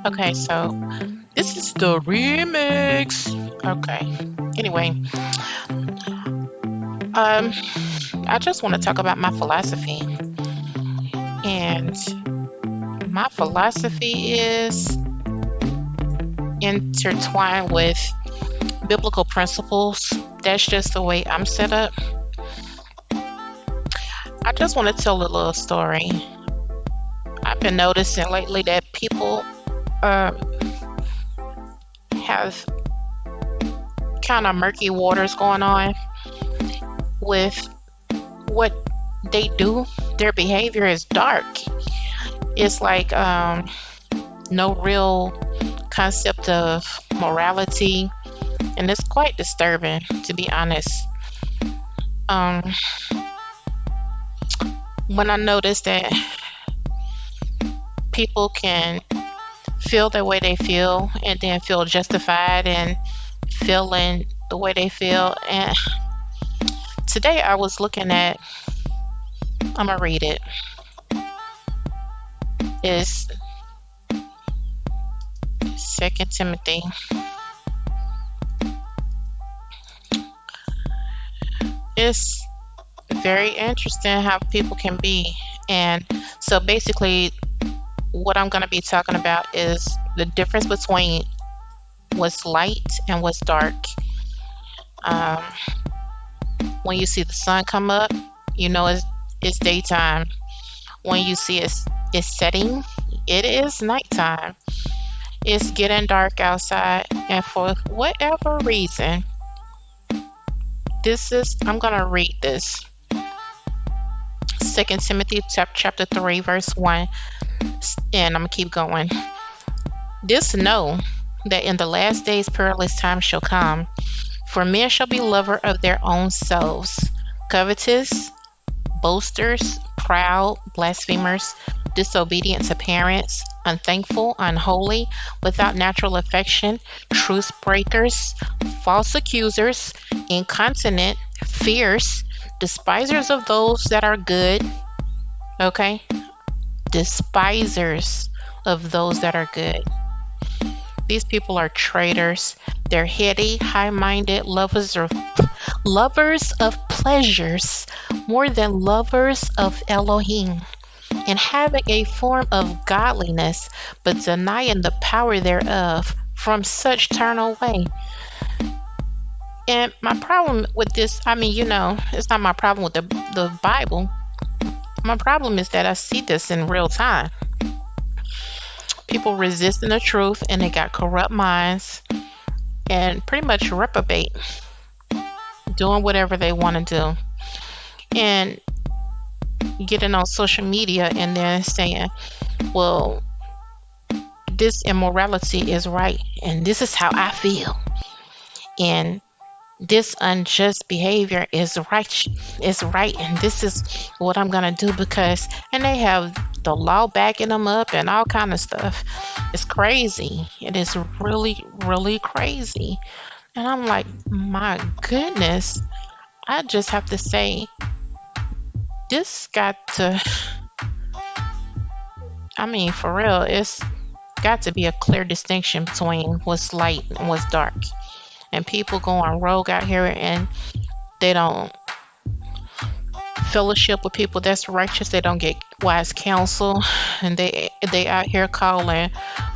Okay, so this is the remix. Okay. Anyway, I just want to talk about my philosophy. And my philosophy is intertwined with biblical principles. That's just the way I'm set up. I just want to tell a little story. I've been noticing lately that people uh, have kind of murky waters going on with what they do. Their behavior is dark. It's like no real concept of morality, and it's quite disturbing, to be honest. Um, when I notice that people can feel the way they feel and then feel justified in feeling the way they feel. And today I was looking at, I'm gonna read it. It's 2 Timothy. It's very interesting how people can be. And so basically, what I'm going to be talking about is the difference between what's light and what's dark. Um, when you see the sun come up, you know it's daytime. When you see it's setting, it is nighttime. It's getting dark outside, and for whatever reason, I'm going to read this. 2 Timothy chapter 3 verse 1, and I'm going to keep going. This know that in the last days perilous times shall come, for men shall be lovers of their own selves, covetous, boasters, proud, blasphemers, disobedient to parents, unthankful, unholy, without natural affection, truce breakers, false accusers, incontinent, fierce, despisers of those that are good. Okay? Despisers of those that are good. These people are traitors. They're heady, high-minded, lovers of pleasures more than lovers of Elohim, and having a form of godliness, but denying the power thereof. From such turn away. And my problem with this, it's not my problem with the Bible. My problem is that I see this in real time. People resisting the truth, and they got corrupt minds and pretty much reprobate, doing whatever they want to do, and getting on social media and then saying, well, this immorality is right, and this is how I feel, and this unjust behavior is right, and this is what I'm gonna do because, and they have the law backing them up and all kind of stuff. It's crazy. It is really, really crazy. And I'm like, my goodness, I just have to say, this got to, for real, it's got to be a clear distinction between what's light and what's dark. And people going rogue out here, and they don't fellowship with people that's righteous. They don't get wise counsel, and they out here calling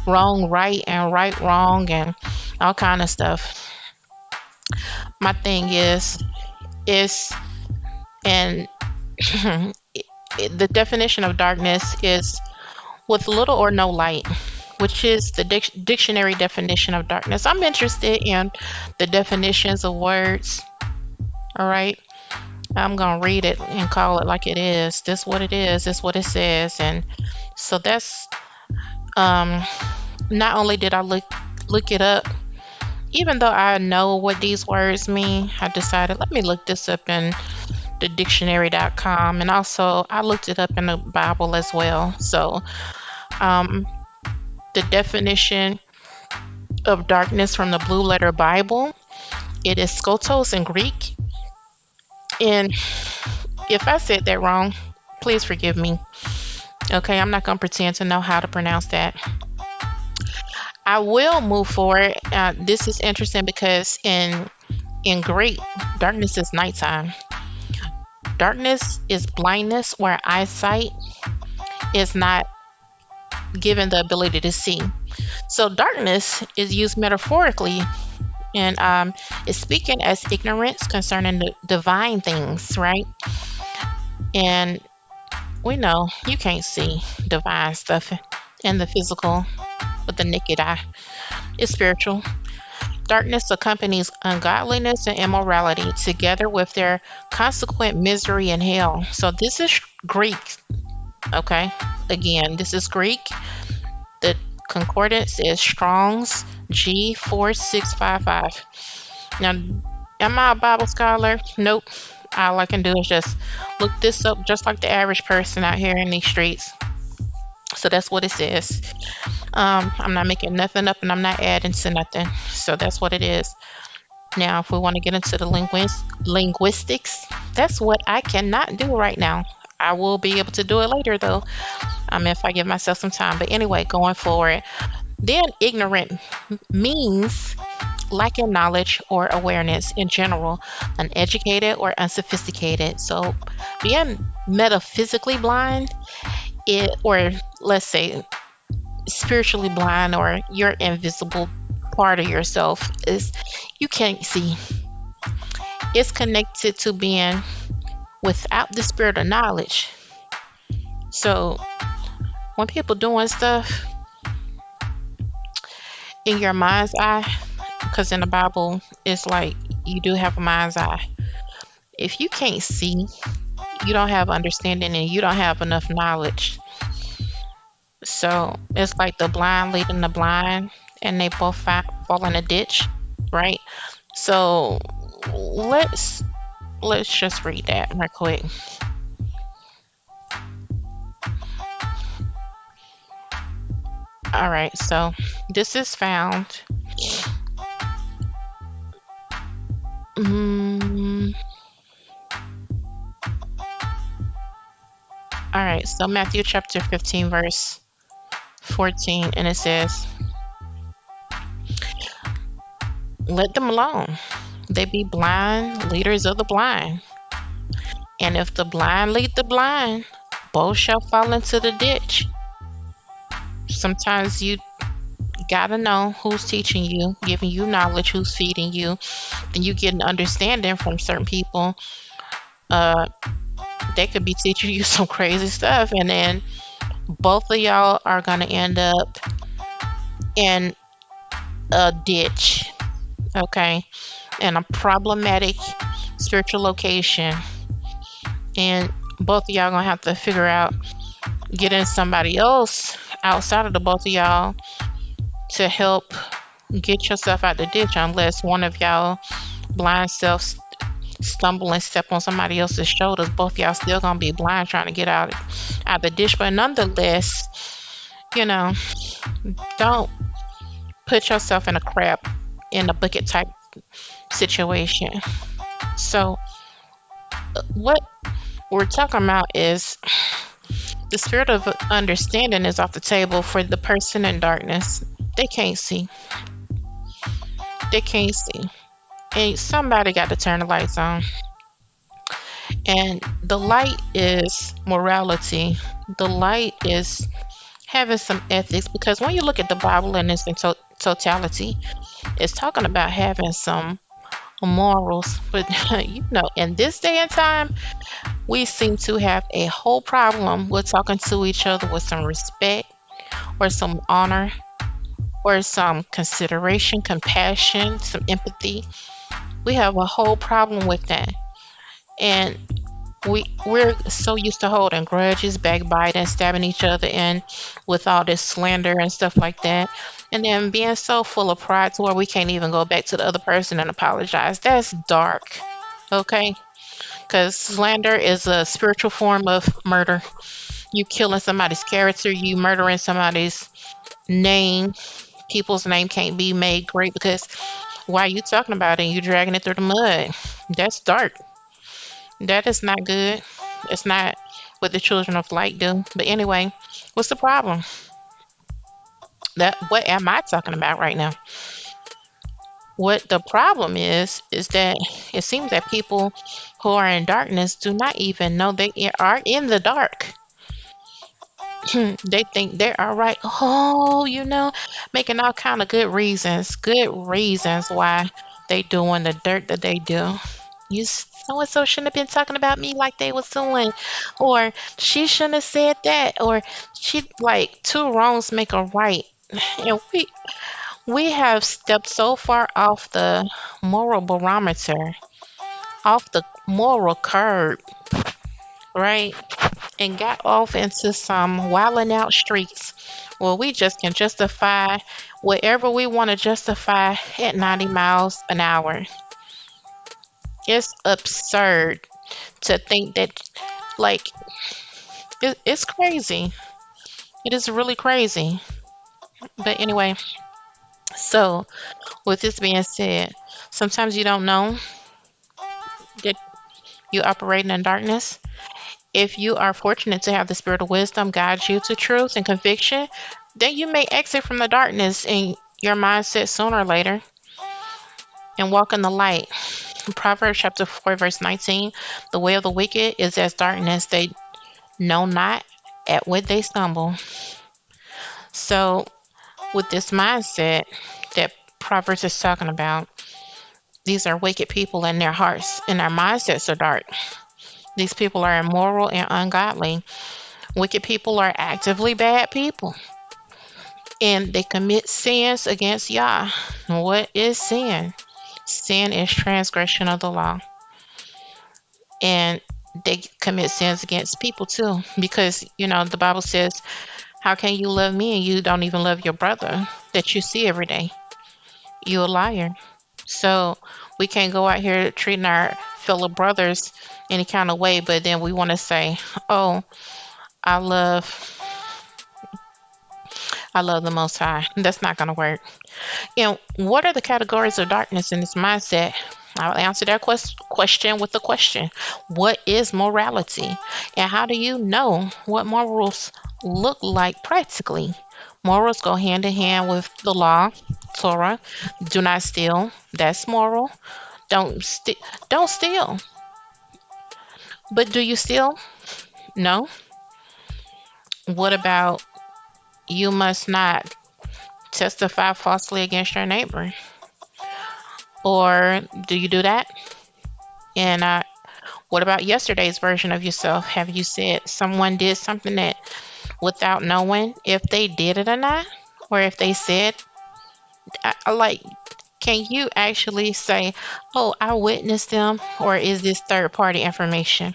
wrong right and right wrong and all kind of stuff. My thing is and the definition of darkness is with little or no light, which is the dictionary definition of darkness. I'm interested in the definitions of words. All right. I'm going to read it and call it like it is. This what it is. This what it says. And so that's, not only did I look it up, even though I know what these words mean, I decided, let me look this up in the dictionary.com. And also I looked it up in the Bible as well. So, the definition of darkness from the Blue Letter Bible, it is skotos in Greek. And if I said that wrong, please forgive me. Okay, I'm not going to pretend to know how to pronounce that. I will move forward. This is interesting because in Greek, darkness is nighttime. Darkness is blindness, where eyesight is not given the ability to see. So darkness is used metaphorically and is speaking as ignorance concerning the divine things, right? And we know you can't see divine stuff in the physical with the naked eye. It's spiritual. Darkness accompanies ungodliness and immorality together with their consequent misery in hell. So this is Greek, okay? Again, this is Greek. The concordance is Strong's G4655. Now, am I a Bible scholar? Nope. All I can do is just look this up just like the average person out here in these streets. So that's what it says. I'm not making nothing up and I'm not adding to nothing. So that's what it is. Now, if we want to get into the linguistics, that's what I cannot do right now. I will be able to do it later though, if I give myself some time. But anyway, going forward, then ignorant means lacking knowledge or awareness in general, uneducated or unsophisticated. So being metaphysically blind, or let's say spiritually blind, or your invisible part of yourself is you can't see. It's connected to being without the spirit of knowledge. So when people doing stuff in your mind's eye, because in the Bible it's like you do have a mind's eye. If you can't see, you don't have understanding and you don't have enough knowledge. So it's like the blind leading the blind and they both fall in a ditch, right? So let's just read that real quick. All right, so this is found. All right, so Matthew chapter 15, verse 14, and it says, "Let them alone. They be blind leaders of the blind. And if the blind lead the blind, both shall fall into the ditch." Sometimes you gotta know who's teaching you, giving you knowledge, who's feeding you. Then you get an understanding from certain people. They could be teaching you some crazy stuff, and then both of y'all are gonna end up in a ditch, okay, in a problematic spiritual location, and both of y'all gonna have to figure out getting somebody else outside of the both of y'all to help get yourself out the ditch, unless one of y'all blind self stumble and step on somebody else's shoulders. Both y'all still gonna be blind trying to get out the ditch. But nonetheless, don't put yourself in a crap, in a bucket type situation. So what we're talking about is the spirit of understanding is off the table for the person in darkness. They can't see. They can't see. And somebody got to turn the lights on. And the light is morality. The light is having some ethics, because when you look at the Bible in its totality, it's talking about having some morals. But in this day and time, we seem to have a whole problem with talking to each other with some respect or some honor or some consideration, compassion, some empathy. We have a whole problem with that. And we're so used to holding grudges, backbiting, stabbing each other in with all this slander and stuff like that. And then being so full of pride to where we can't even go back to the other person and apologize. That's dark, okay? Because slander is a spiritual form of murder. You killing somebody's character, you murdering somebody's name. People's name can't be made great because why are you talking about it and you dragging it through the mud? That's dark. That is not good. It's not what the children of light do. But anyway, what's the problem? That what am I talking about right now? What the problem is that it seems that people who are in darkness do not even know they are in the dark. They think they are right. Oh, making all kind of good reasons why they doing the dirt that they do. So and so shouldn't have been talking about me like they was doing, or she shouldn't have said that, or she like two wrongs make a right. And we have stepped so far off the moral barometer, off the moral curb, right? And got off into some wilding out streets where we just can justify whatever we want to justify at 90 miles an hour. It's absurd to think that, like, it's crazy. It is really crazy. But anyway, so with this being said, sometimes you don't know that you're operating in darkness. If you are fortunate to have the spirit of wisdom guide you to truth and conviction, then you may exit from the darkness in your mindset sooner or later and walk in the light. Proverbs chapter 4, verse 19, the way of the wicked is as darkness. They know not at what they stumble. So with this mindset that Proverbs is talking about, these are wicked people in their hearts and their mindsets are dark. These people are immoral and ungodly. Wicked people are actively bad people and they commit sins against Yah. What is sin? Sin is transgression of the law. And they commit sins against people too because, the Bible says, how can you love me and you don't even love your brother that you see every day? You a liar. So we can't go out here treating our fellow brothers any kind of way, but then we want to say, oh, I love the Most High. That's not going to work. What are the categories of darkness in this mindset? I'll answer that question with a question. What is morality? And how do you know what morals look like practically? Morals go hand in hand with the law, Torah. Do not steal. That's moral. Don't steal. But do you steal? No. What about you must not testify falsely against your neighbor? Or do you do that? And what about yesterday's version of yourself? Have you said someone did something that without knowing if they did it or not? Or if they said, like, can you actually say, oh, I witnessed them? Or is this third party information?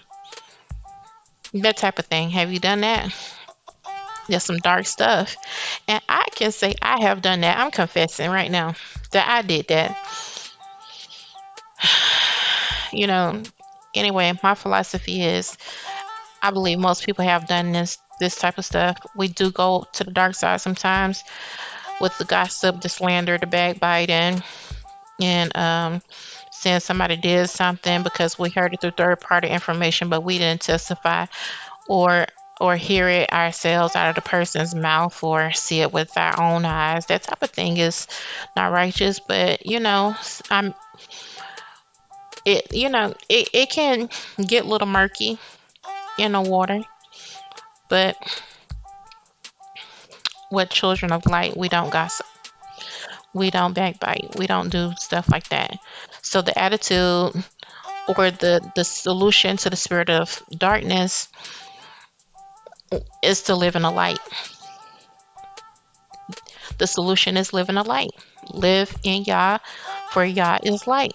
That type of thing. Have you done that? There's some dark stuff. And I can say I have done that. I'm confessing right now that I did that. Anyway, my philosophy is I believe most people have done this type of stuff. We do go to the dark side sometimes with the gossip, the slander, the backbiting, and saying somebody did something because we heard it through third party information, but we didn't testify or hear it ourselves out of the person's mouth or see it with our own eyes. That type of thing is not righteous, but it can get a little murky in the water. But with children of light, we don't gossip. We don't backbite. We don't do stuff like that. So the attitude or the solution to the spirit of darkness is to live in the light. The solution is live in the light. Live in Yah, for Yah is light.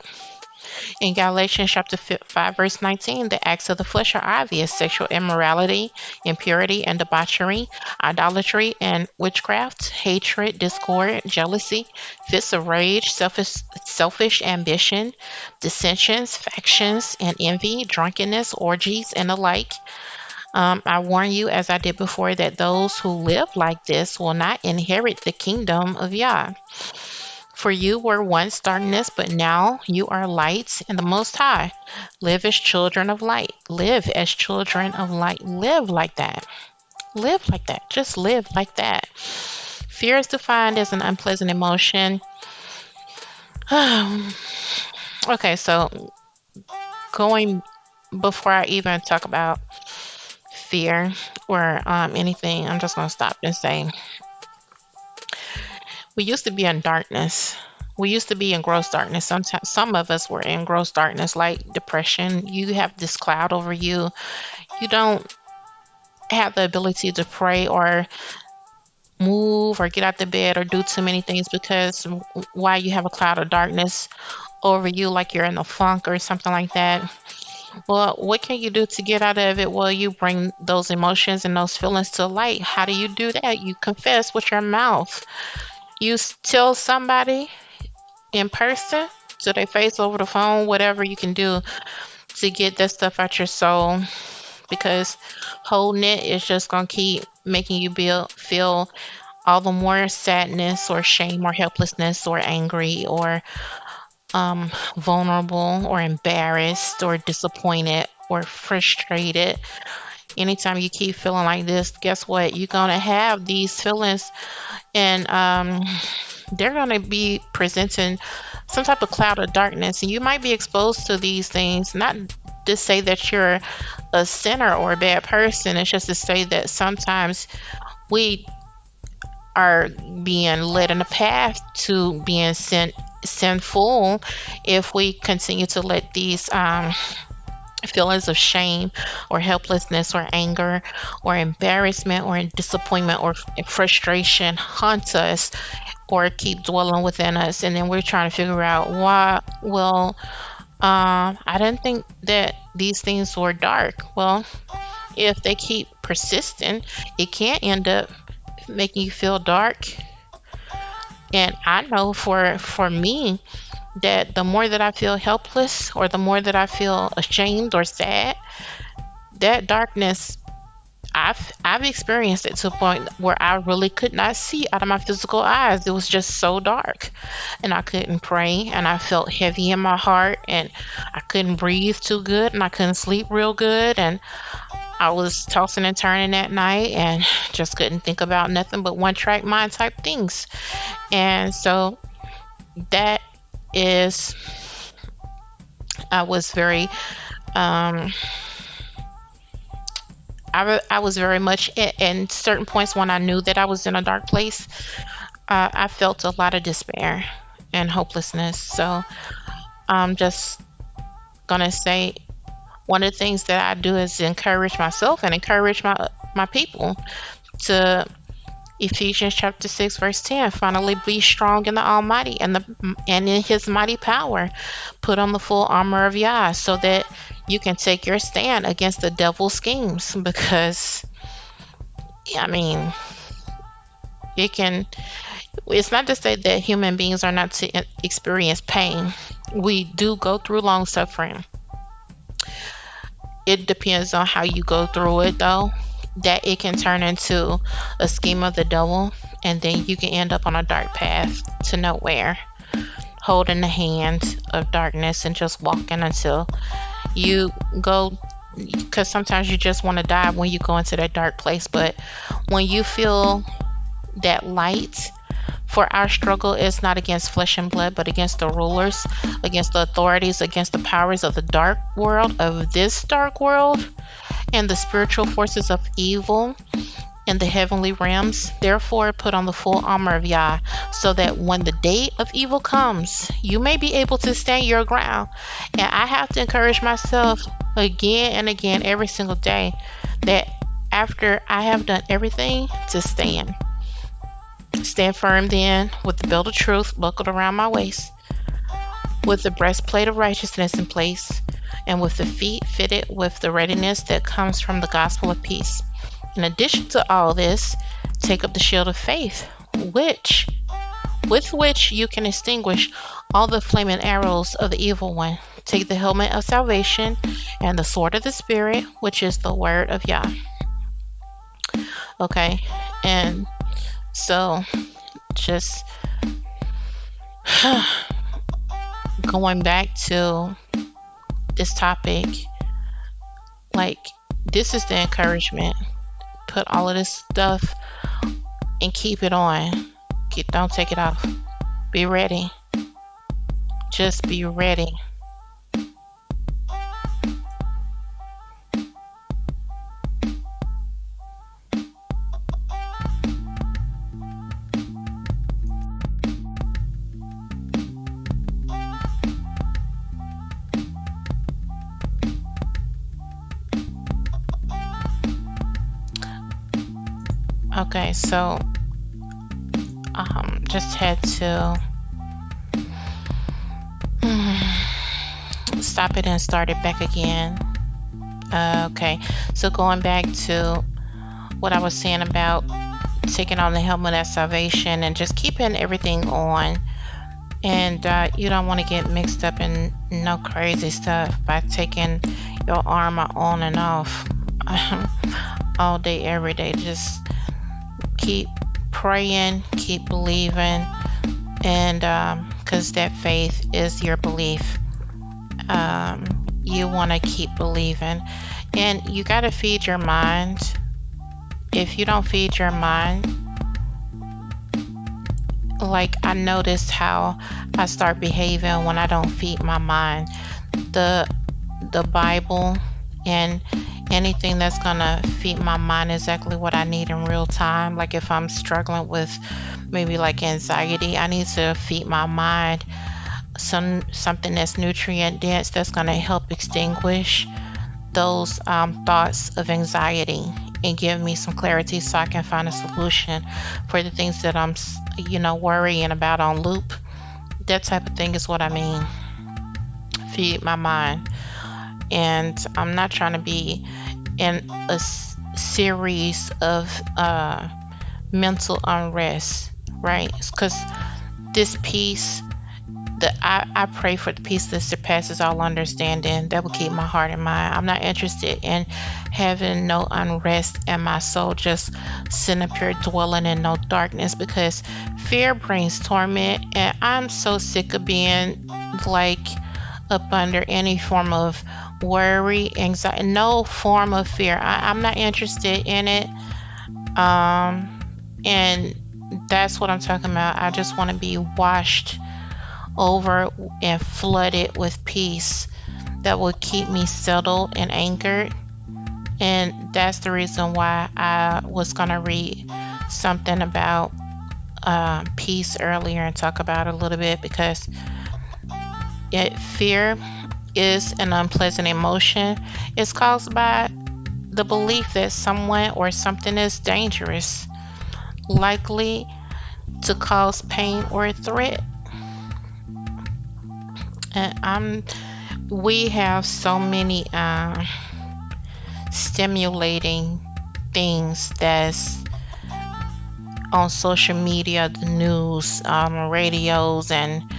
In Galatians chapter 5, verse 19, the acts of the flesh are obvious: sexual immorality, impurity and debauchery, idolatry and witchcraft, hatred, discord, jealousy, fits of rage, selfish ambition, dissensions, factions, and envy, drunkenness, orgies, and the like. I warn you, as I did before, that those who live like this will not inherit the kingdom of Yah. For you were once darkness, but now you are light in the Most High. Live as children of light. Live as children of light. Live like that. Live like that. Just live like that. Fear is defined as an unpleasant emotion. Okay, so going before I even talk about fear or anything, I'm just going to stop and say we used to be in darkness. We used to be in gross darkness. Sometimes some of us were in gross darkness, like depression. You have this cloud over you. You don't have the ability to pray or move or get out the bed or do too many things because why you have a cloud of darkness over you, like you're in a funk or something like that. Well, what can you do to get out of it? Well, you bring those emotions and those feelings to light. How do you do that? You confess with your mouth. You tell somebody in person to their face, over the phone, whatever you can do to get that stuff out your soul, because holding it is just going to keep making you feel all the more sadness or shame or helplessness or angry or vulnerable or embarrassed or disappointed or frustrated. Anytime you keep feeling like this, guess what? You're going to have these feelings, and they're going to be presenting some type of cloud of darkness. And you might be exposed to these things, not to say that you're a sinner or a bad person. It's just to say that sometimes we are being led in a path to being sinful if we continue to let these feelings of shame or helplessness or anger or embarrassment or disappointment or frustration haunt us or keep dwelling within us. And then we're trying to figure out why. Well, I didn't think that these things were dark. Well, if they keep persisting, it can end up making you feel dark. And I know for me that the more that I feel helpless or the more that I feel ashamed or sad, that darkness, I've experienced it to a point where I really could not see out of my physical eyes. It was just so dark, and I couldn't pray, and I felt heavy in my heart, and I couldn't breathe too good, and I couldn't sleep real good, and I was tossing and turning at night and just couldn't think about nothing but one track mind type things. And so that is, I was very I was very much in certain points when I knew that I was in a dark place. I felt a lot of despair and hopelessness. So I'm just gonna say one of the things that I do is encourage myself and encourage my people to Ephesians chapter 6 verse 10. Finally, be strong in the Almighty and in His mighty power. Put on the full armor of Yah so that you can take your stand against the devil's schemes. Because I mean, it's not to say that human beings are not to experience pain. We do go through long suffering. It depends on how you go through it, though, that it can turn into a scheme of the devil, and then you can end up on a dark path to nowhere, holding the hand of darkness and just walking until you go, because sometimes you just want to die when you go into that dark place. But when you feel that light, for our struggle is not against flesh and blood, but against the rulers, against the authorities, against the powers of the dark world, of this dark world, and the spiritual forces of evil in the heavenly realms. Therefore, put on the full armor of Yah, so that when the day of evil comes, you may be able to stand your ground. And I have to encourage myself again and again every single day that after I have done everything, to stand. Stand firm then, with the belt of truth buckled around my waist, with the breastplate of righteousness in place, and with the feet fitted with the readiness that comes from the gospel of peace. In addition to all this, take up the shield of faith, with which you can extinguish all the flaming arrows of the evil one. Take the helmet of salvation and the sword of the Spirit, which is the word of Yah. Okay, and so just going back to this topic, like, this is the encouragement. Put all of this stuff and keep it on. Don't take it off. Be ready. Just be ready. Okay, so just had to stop it and start it back again. Okay, so going back to what I was saying about taking on the helmet of salvation and just keeping everything on. And you don't want to get mixed up in no crazy stuff by taking your armor on and off all day, every day. Just keep praying, keep believing, and because that faith is your belief. You want to keep believing, and you got to feed your mind. If you don't feed your mind, like I noticed how I start behaving when I don't feed my mind. The Bible and anything that's gonna feed my mind exactly what I need in real time. Like if I'm struggling with maybe like anxiety, I need to feed my mind something that's nutrient dense that's gonna help extinguish those thoughts of anxiety and give me some clarity so I can find a solution for the things that I'm worrying about on loop. That type of thing is what I mean. Feed my mind. And I'm not trying to be in a series of mental unrest, right? Because this peace, I pray for the peace that surpasses all understanding that will keep my heart and mind. I'm not interested in having no unrest in my soul, just sitting up here dwelling in no darkness, because fear brings torment, and I'm so sick of being like up under any form of worry, anxiety, no form of fear. I'm not interested in it. And that's what I'm talking about. I just want to be washed over and flooded with peace that will keep me settled and anchored. And that's the reason why I was going to read something about peace earlier and talk about it a little bit, because fear is an unpleasant emotion. It's caused by the belief that someone or something is dangerous, likely to cause pain or a threat. And we have so many stimulating things that's on social media, the news, radios, and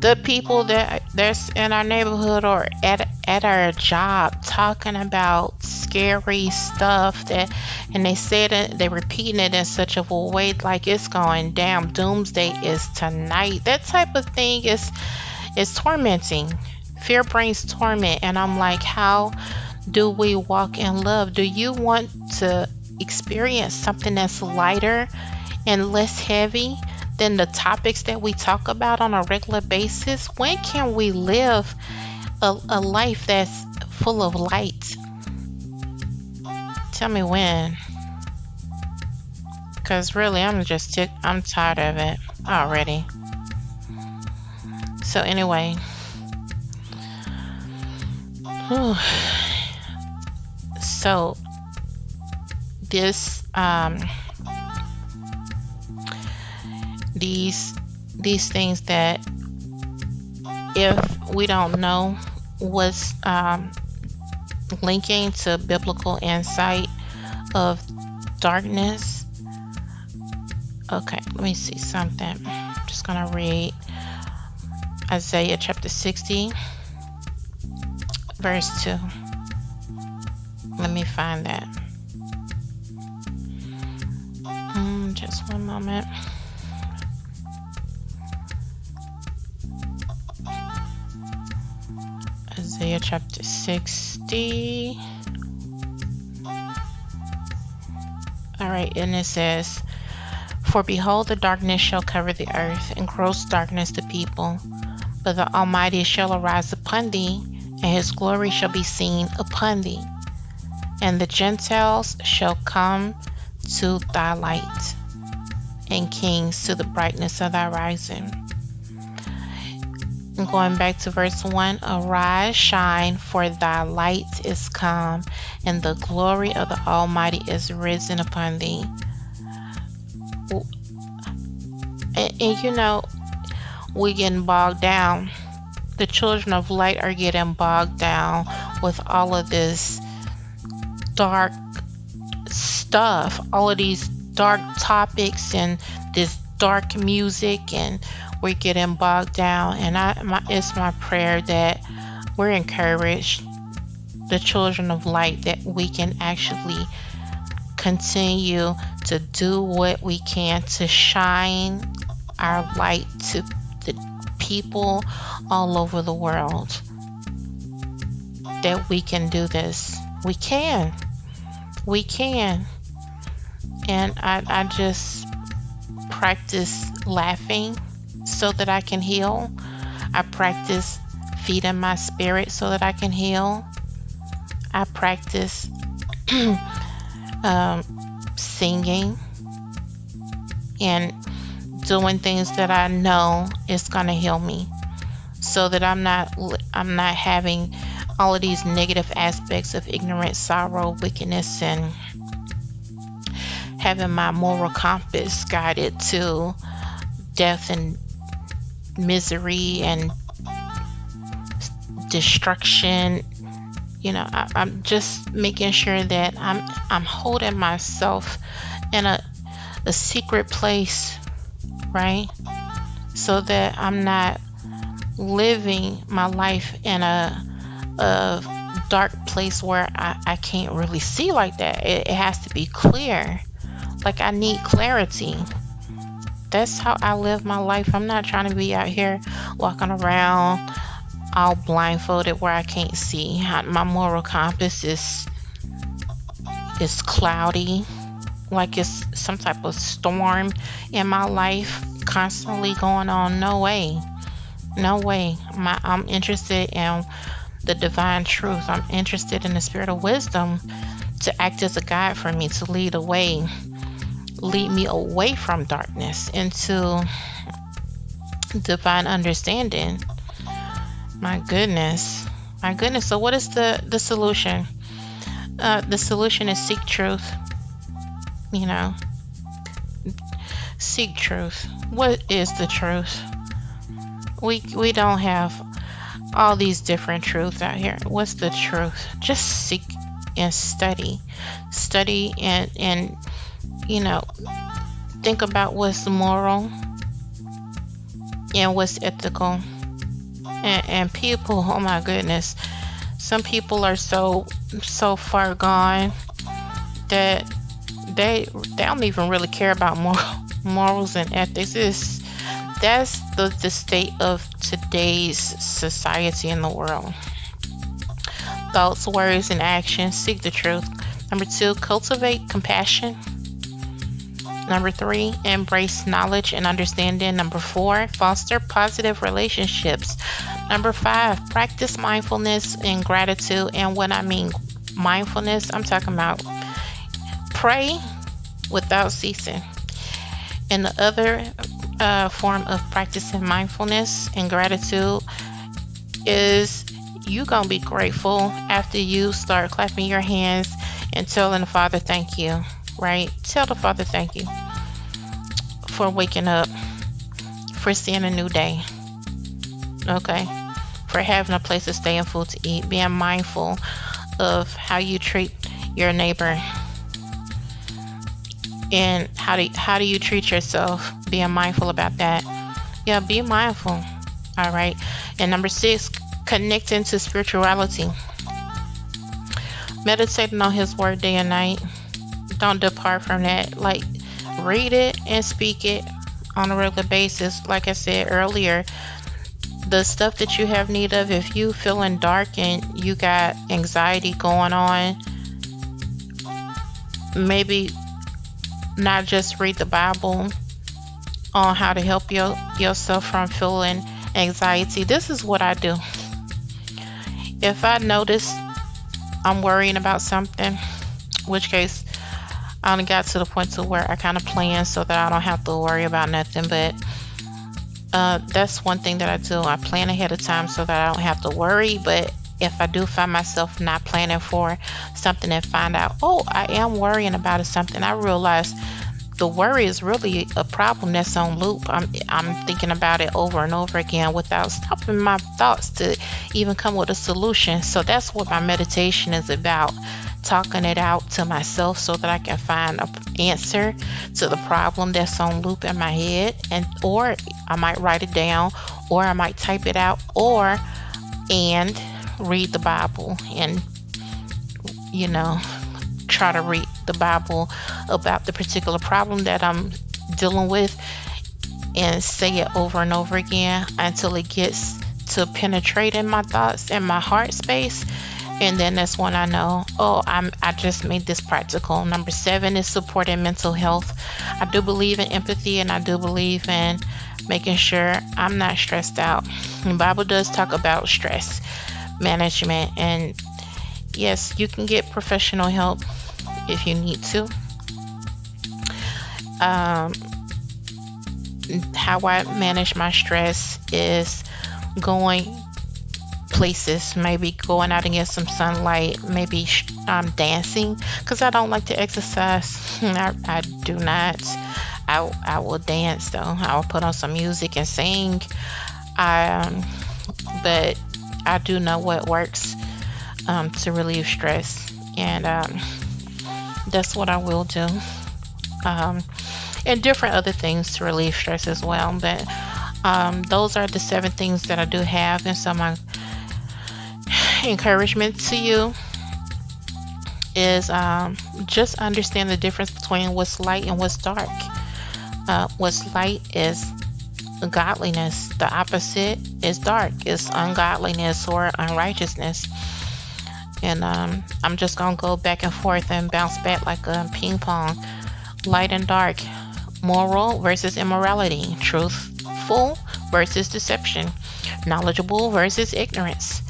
the people that's in our neighborhood or at our job talking about scary stuff, and they said it, they're repeating it in such a way like it's going down, doomsday is tonight. That type of thing is tormenting. Fear brings torment, and I'm like, how do we walk in love? Do you want to experience something that's lighter and less heavy than the topics that we talk about on a regular basis? When can we live a life that's full of light? Tell me when. Because really, I'm tired of it already. So anyway, so this these things that if we don't know what's linking to biblical insight of darkness. Okay, let me see something. I'm just gonna read Isaiah chapter 60, verse 2. Let me find that. Just one moment. Isaiah chapter 60. All right, and it says, For behold, the darkness shall cover the earth, and gross darkness the people. But the Almighty shall arise upon thee, and his glory shall be seen upon thee. And the Gentiles shall come to thy light, and kings to the brightness of thy rising. And going back to verse 1, arise, shine, for thy light is come, and the glory of the Almighty is risen upon thee. And we're getting bogged down. The children of light are getting bogged down with all of this dark stuff, all of these dark topics and this dark music, and we're getting bogged down. And it's my prayer that we're encouraged, the children of light, that we can actually continue to do what we can to shine our light to the people all over the world. That we can do this. We can. And I just practice laughing so that I can heal. I practice feeding my spirit so that I can heal. I practice singing and doing things that I know is going to heal me, so that I'm not having all of these negative aspects of ignorance, sorrow, wickedness, and having my moral compass guided to death and misery and destruction. I'm just making sure that I'm holding myself in a secret place, right? So that I'm not living my life in a dark place where I can't really see like that. It has to be clear. Like, I need clarity. That's how I live my life. I'm not trying to be out here walking around all blindfolded where I can't see. My moral compass is cloudy, like it's some type of storm in my life constantly going on. No way. I'm interested in the divine truth. I'm interested in the spirit of wisdom to act as a guide for me, to lead me away from darkness into divine understanding. My goodness. So what is the solution? The solution is seek truth. Seek truth. What is the truth? We don't have all these different truths out here. What's the truth? Just seek and study and think about what's moral and what's ethical. And people, oh my goodness, some people are so far gone that they don't even really care about morals and ethics. That's the state of today's society in the world. Thoughts, words, and actions. Seek the truth. Number 2, cultivate compassion. Number 3, embrace knowledge and understanding. Number 4, foster positive relationships. Number 5, practice mindfulness and gratitude. And when I mean mindfulness, I'm talking about pray without ceasing. And the other form of practicing mindfulness and gratitude is you gonna be grateful after you start clapping your hands and telling the Father thank you, right? Tell the Father thank you for waking up, for seeing a new day, okay? For having a place to stay and food to eat, being mindful of how you treat your neighbor. And how do you treat yourself? Being mindful about that. Yeah, be mindful. All right. And number 6, connecting to spirituality. Meditating on His Word day and night. Don't depart from that. Like, read it and speak it on a regular basis. Like I said earlier, the stuff that you have need of, if you feeling dark and you got anxiety going on, maybe not just read the Bible, on how to help yourself from feeling anxiety, this is what I do. If I notice I'm worrying about something, which case I only got to the point to where I kind of plan so that I don't have to worry about nothing. But that's one thing that I do. I plan ahead of time so that I don't have to worry. But if I do find myself not planning for something and find out, oh, I am worrying about something, I realize the worry is really a problem that's on loop. I'm thinking about it over and over again without stopping my thoughts to even come with a solution. So that's what my meditation is about, talking it out to myself so that I can find an answer to the problem that's on loop in my head. Or I might write it down, or I might type it out, and read the Bible and try to read the Bible about the particular problem that I'm dealing with and say it over and over again until it gets to penetrating my thoughts and my heart space. And then that's when I know, I just made this practical. Number 7 is supporting mental health. I do believe in empathy, and I do believe in making sure I'm not stressed out. The Bible does talk about stress management, and yes, you can get professional help if you need to. How I manage my stress is going places, maybe going out and get some sunlight, maybe dancing, because I don't like to exercise. I do not. I will dance though. I will put on some music and sing. But I do know what works to relieve stress, and that's what I will do. And different other things to relieve stress as well. But those are the 7 things that I do have. And so my encouragement to you is just understand the difference between what's light and what's dark. What's light is godliness. The opposite is dark. It's ungodliness or unrighteousness. And I'm just going to go back and forth and bounce back like a ping pong. Light and dark. Moral versus immorality. Truthful versus deception. Knowledgeable versus ignorance.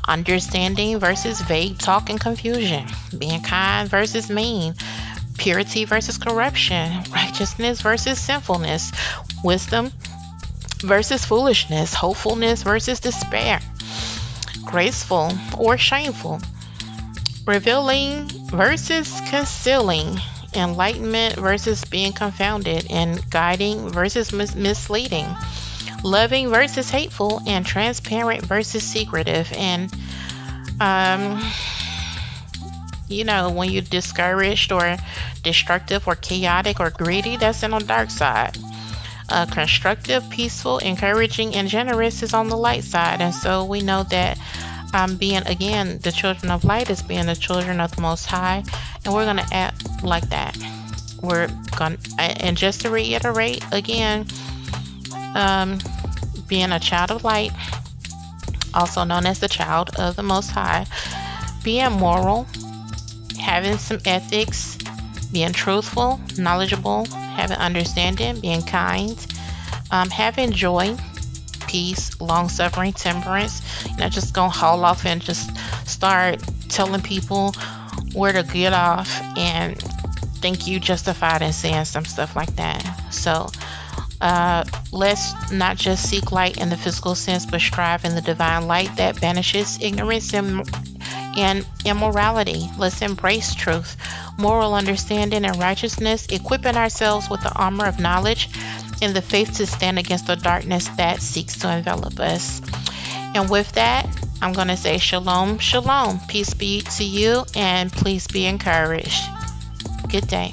Understanding versus vague talk and confusion. Being kind versus mean. Purity versus corruption. Righteousness versus sinfulness. Wisdom versus foolishness. Hopefulness versus despair. Graceful or shameful. Revealing versus concealing. Enlightenment versus being confounded. And guiding versus misleading. Loving versus hateful. And transparent versus secretive. And when you're discouraged or destructive or chaotic or greedy, that's in the dark side. Constructive, peaceful, encouraging, and generous is on the light side. And so we know that being, again, the children of light is being the children of the Most High. And we're going to act like that. And just to reiterate again, being a child of light, also known as the child of the Most High, being moral, having some ethics, being truthful, knowledgeable, having understanding, being kind, having joy, peace, long-suffering, temperance. You're not just going to haul off and just start telling people where to get off and think you justified in saying some stuff like that. So let's not just seek light in the physical sense, but strive in the divine light that banishes ignorance and immorality. Let's embrace truth, moral understanding, and righteousness, equipping ourselves with the armor of knowledge and the faith to stand against the darkness that seeks to envelop us. And with that, I'm going to say shalom, shalom. Peace be to you, and please be encouraged. Good day.